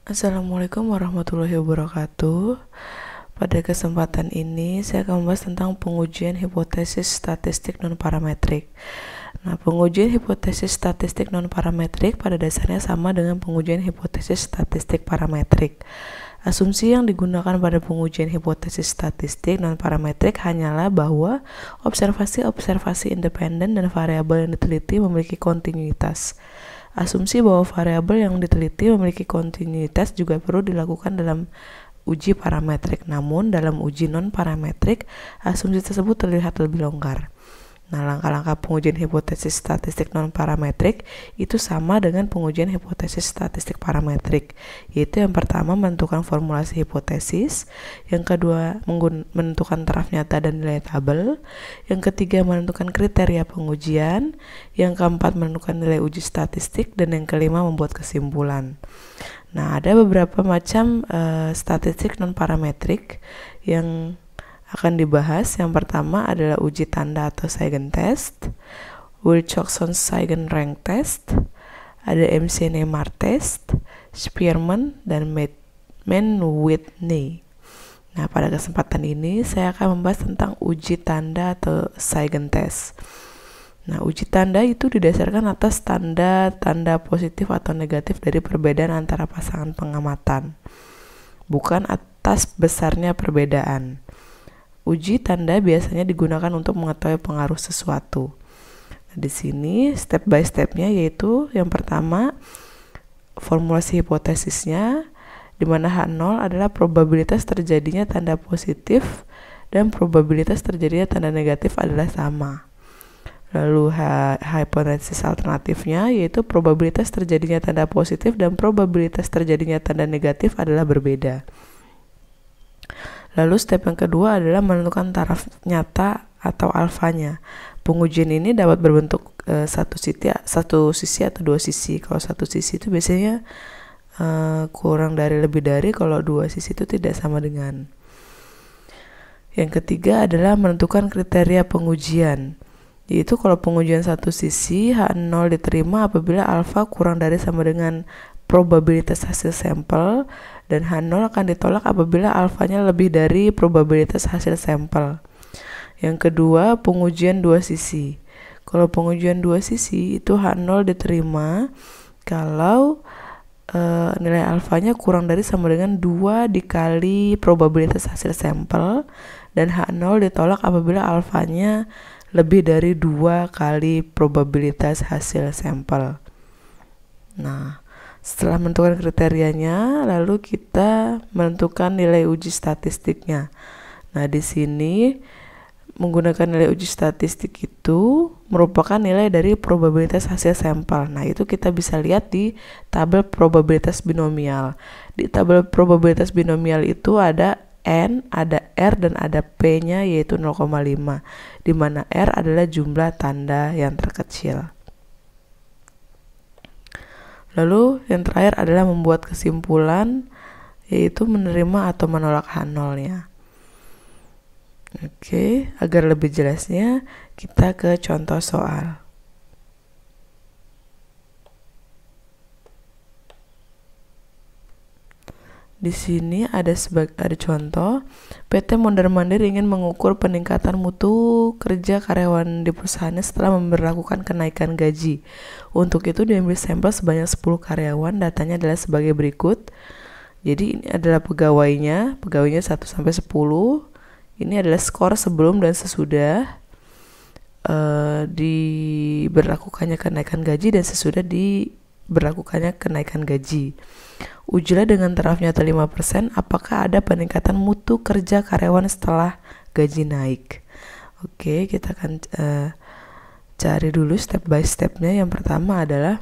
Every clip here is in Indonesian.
Assalamualaikum warahmatullahi wabarakatuh. Pada kesempatan ini saya akan membahas tentang pengujian hipotesis statistik non-parametrik. Nah, pengujian hipotesis statistik non-parametrik pada dasarnya sama dengan pengujian hipotesis statistik parametrik. Asumsi yang digunakan pada pengujian hipotesis statistik non-parametrik hanyalah bahwa observasi-observasi independen dan variabel yang diteliti memiliki kontinuitas. Asumsi bahwa variabel yang diteliti memiliki kontinuitas juga perlu dilakukan dalam uji parametrik. Namun, dalam uji non-parametrik, asumsi tersebut terlihat lebih longgar. Nah, langkah-langkah pengujian hipotesis statistik non-parametrik itu sama dengan pengujian hipotesis statistik parametrik, yaitu yang pertama menentukan formulasi hipotesis, yang kedua menentukan taraf nyata dan nilai tabel, yang ketiga menentukan kriteria pengujian, yang keempat menentukan nilai uji statistik, dan yang kelima membuat kesimpulan. Nah, ada beberapa macam statistik non-parametrik yang akan dibahas. Yang pertama adalah uji tanda atau Eigentest, Wilcoxon-Eigen-Rank test, ada MC-Neymar test, Spearman, dan Mann-Whitney. Nah, pada kesempatan ini saya akan membahas tentang uji tanda atau Eigentest. Nah, uji tanda itu didasarkan atas tanda positif atau negatif dari perbedaan antara pasangan pengamatan, bukan atas besarnya perbedaan. Uji tanda biasanya digunakan untuk mengetahui pengaruh sesuatu. Nah, di sini step by stepnya yaitu yang pertama formulasi hipotesisnya, di mana H0 adalah probabilitas terjadinya tanda positif dan probabilitas terjadinya tanda negatif adalah sama. Lalu hipotesis alternatifnya yaitu probabilitas terjadinya tanda positif dan probabilitas terjadinya tanda negatif adalah berbeda. Lalu step yang kedua adalah menentukan taraf nyata atau alfanya. Pengujian ini dapat berbentuk satu sisi atau dua sisi. Kalau satu sisi itu biasanya kurang dari lebih dari, kalau dua sisi itu tidak sama dengan. Yang ketiga adalah menentukan kriteria pengujian. Yaitu kalau pengujian satu sisi, H0 diterima apabila alfa kurang dari sama dengan probabilitas hasil sampel, dan H0 akan ditolak apabila alfanya lebih dari probabilitas hasil sampel. Yang kedua, pengujian dua sisi. Kalau pengujian dua sisi itu H0 diterima kalau nilai alfanya kurang dari sama dengan 2 dikali probabilitas hasil sampel, dan H0 ditolak apabila alfanya lebih dari 2 kali probabilitas hasil sampel. Nah, setelah menentukan kriterianya, lalu kita menentukan nilai uji statistiknya. Nah, di sini menggunakan nilai uji statistik itu merupakan nilai dari probabilitas hasil sampel. Nah, itu kita bisa lihat di tabel probabilitas binomial. Di tabel probabilitas binomial itu ada N, ada R, dan ada P-nya yaitu 0,5, di mana R adalah jumlah tanda yang terkecil. Lalu yang terakhir adalah membuat kesimpulan, yaitu menerima atau menolak H0-nya. Oke, agar lebih jelasnya kita ke contoh soal. Di sini ada contoh, PT Mondar-Mandir ingin mengukur peningkatan mutu kerja karyawan di perusahaannya setelah memberlakukan kenaikan gaji. Untuk itu diambil sampel sebanyak 10 karyawan, datanya adalah sebagai berikut. Jadi ini adalah pegawainya 1 sampai 10. Ini adalah skor sebelum dan sesudah diberlakukannya kenaikan gaji dan sesudah diberlakukannya kenaikan gaji. Ujilah dengan taraf nyata 5% apakah ada peningkatan mutu kerja karyawan setelah gaji naik. Oke, kita akan cari dulu step by stepnya. Yang pertama adalah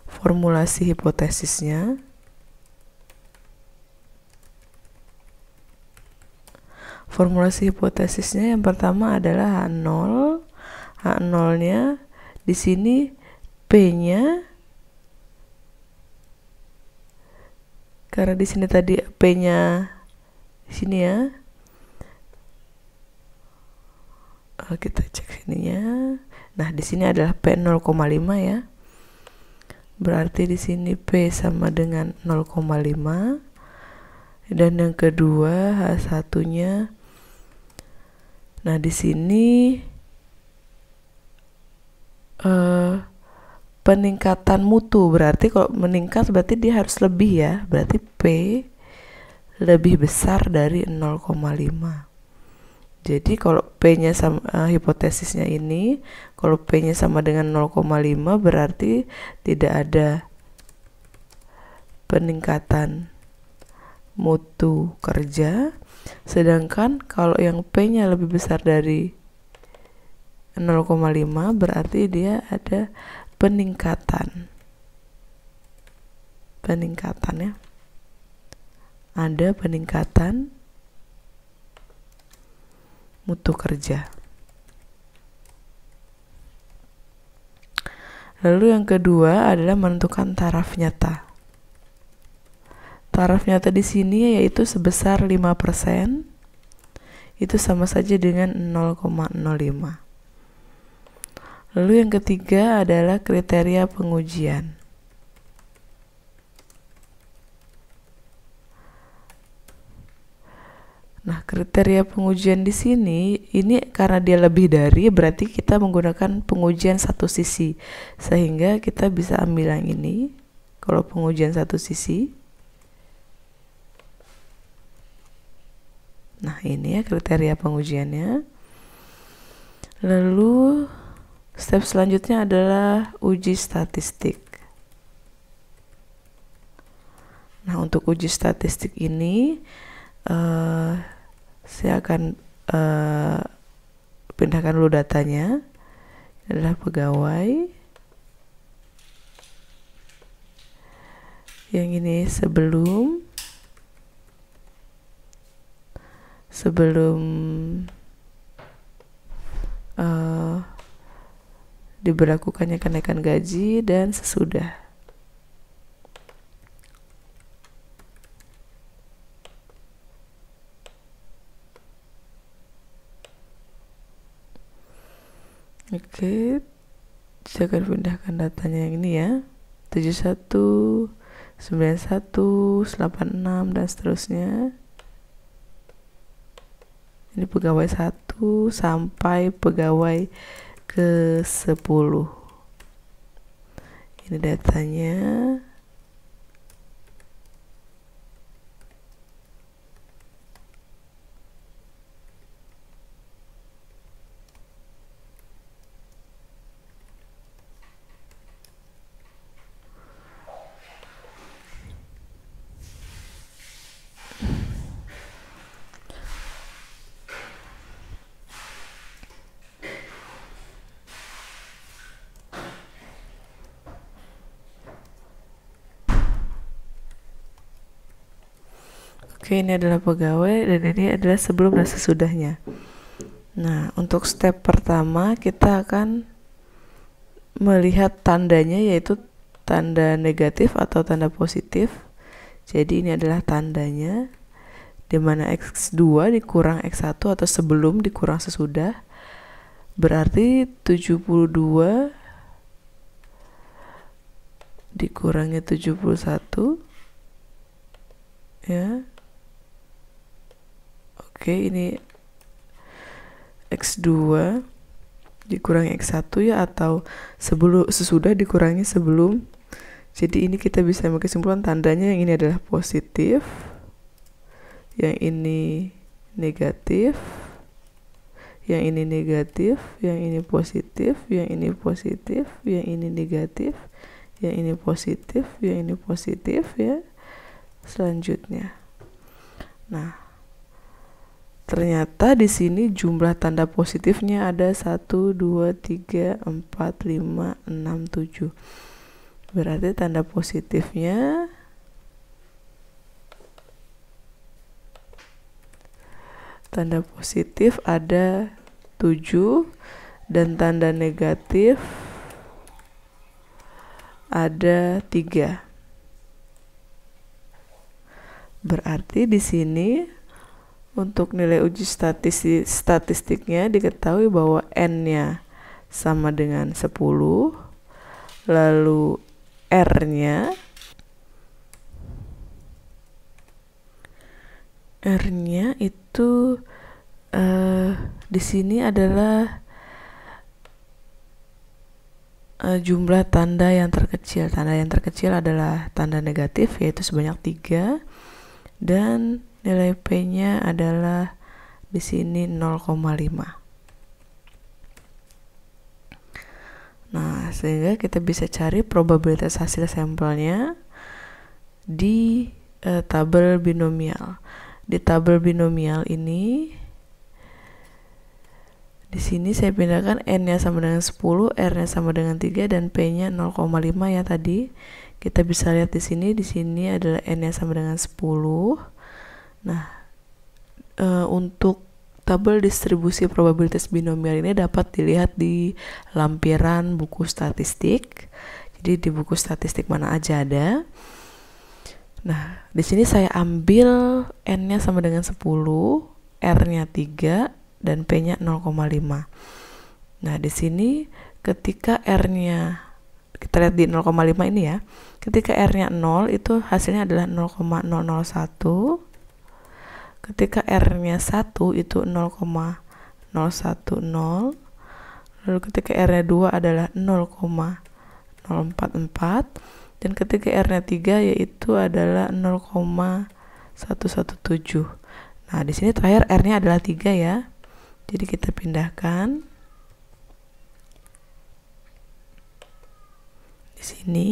formulasi hipotesisnya. Formulasi hipotesisnya yang pertama adalah H0. H0-nya di sini P-nya, karena di sini tadi P-nya di sini ya. Kita cek sininya. Nah, di sini adalah P 0,5 ya. Berarti di sini P sama dengan 0,5. Dan yang kedua H1-nya. Nah, di sini peningkatan mutu, berarti kalau meningkat berarti dia harus lebih ya. Berarti P lebih besar dari 0,5. Jadi kalau P-nya sama, hipotesisnya ini, kalau P-nya sama dengan 0,5 berarti tidak ada peningkatan mutu kerja. Sedangkan kalau yang P-nya lebih besar dari 0,5 berarti dia ada peningkatan ya. Ada peningkatan mutu kerja. Lalu yang kedua adalah menentukan taraf nyata. Taraf nyata di sini yaitu sebesar 5%. Itu sama saja dengan 0,05. Lalu yang ketiga adalah kriteria pengujian. Nah, kriteria pengujian di sini ini karena dia lebih dari, berarti kita menggunakan pengujian satu sisi, sehingga kita bisa ambil yang ini. Kalau pengujian satu sisi, nah ini ya kriteria pengujiannya. Lalu step selanjutnya adalah uji statistik. Nah, untuk uji statistik ini saya akan pindahkan dulu datanya. Ini adalah pegawai. Yang ini sebelum diberlakukannya kenaikan gaji dan sesudah. Oke, saya akan pindahkan datanya yang ini ya, 71, 91, 86 dan seterusnya. Ini pegawai 1 sampai pegawai ke 10. Ini datanya. Oke, ini adalah pegawai dan ini adalah sebelum dan sesudahnya. Nah, untuk step pertama kita akan melihat tandanya, yaitu tanda negatif atau tanda positif. Jadi ini adalah tandanya, di mana X2 dikurang X1 atau sebelum dikurang sesudah. Berarti 72 dikurangi 71 ya. Oke, ini X2 dikurangi X1 ya, atau sesudah dikurangi sebelum. Jadi ini kita bisa ambil kesimpulan tandanya yang ini adalah positif, yang ini negatif, yang ini negatif, yang ini positif, yang ini positif, yang ini negatif, yang ini positif, yang ini positif ya. Selanjutnya. Nah, ternyata di sini jumlah tanda positifnya ada 1, 2, 3, 4, 5, 6, 7. Berarti tanda positifnya ada 7 dan tanda negatif ada 3. Berarti di sini untuk nilai uji statistiknya diketahui bahwa N-nya sama dengan 10, lalu R-nya itu di sini adalah jumlah tanda yang terkecil. Tanda yang terkecil adalah tanda negatif, yaitu sebanyak 3, dan nilai P-nya adalah di sini 0,5. Nah, sehingga kita bisa cari probabilitas hasil sampelnya di tabel binomial. Di tabel binomial ini, di sini saya pindahkan N-nya sama dengan 10, R-nya sama dengan 3, dan P-nya 0,5 ya tadi. Kita bisa lihat di sini adalah N-nya sama dengan 10. Nah, untuk tabel distribusi probabilitas binomial ini dapat dilihat di lampiran buku statistik. Jadi di buku statistik mana aja ada. Nah, di sini saya ambil N-nya sama dengan 10, R-nya 3, dan P-nya 0,5. Nah, di sini ketika R-nya, kita lihat di 0,5 ini ya, ketika R-nya 0 itu hasilnya adalah 0,001. Ketika R-nya 1 itu 0,010. Lalu ketika R-nya 2 adalah 0,044. Dan ketika R-nya 3 yaitu adalah 0,117. Nah, di sini terakhir R-nya adalah 3 ya. Jadi kita pindahkan di sini.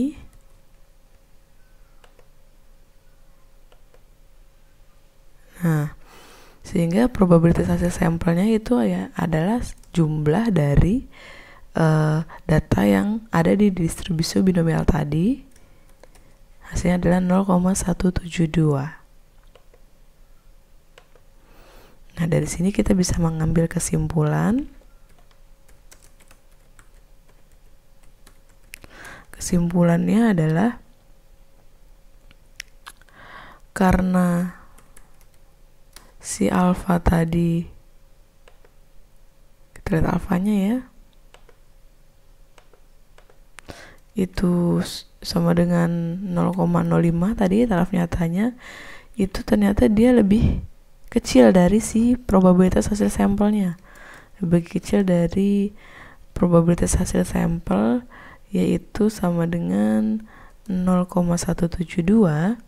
Nah, sehingga probabilitas hasil sampelnya itu ya adalah jumlah dari data yang ada di distribusi binomial tadi. Hasilnya adalah 0,172. Nah, dari sini kita bisa mengambil kesimpulan. Kesimpulannya adalah karena si alfa tadi, kita lihat alfanya ya, itu sama dengan 0,05 tadi taraf nyatanya, itu ternyata dia lebih kecil dari si probabilitas hasil sampelnya, lebih kecil dari probabilitas hasil sampel, yaitu sama dengan 0,172.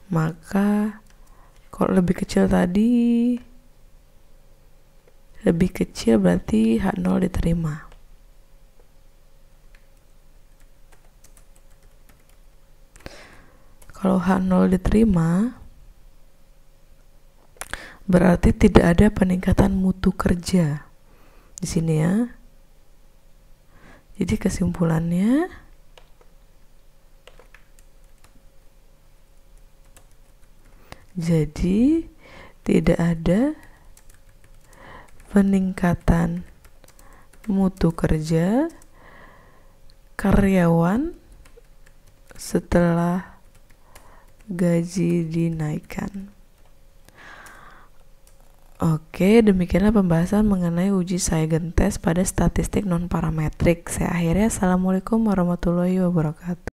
Maka kalau lebih kecil tadi, lebih kecil berarti H0 diterima. Kalau H0 diterima, berarti tidak ada peningkatan mutu kerja di sini ya. Jadi kesimpulannya, jadi tidak ada peningkatan mutu kerja karyawan setelah gaji dinaikkan. Oke, demikianlah pembahasan mengenai uji Seigen test pada statistik non-parametrik. Saya akhirnya, assalamualaikum warahmatullahi wabarakatuh.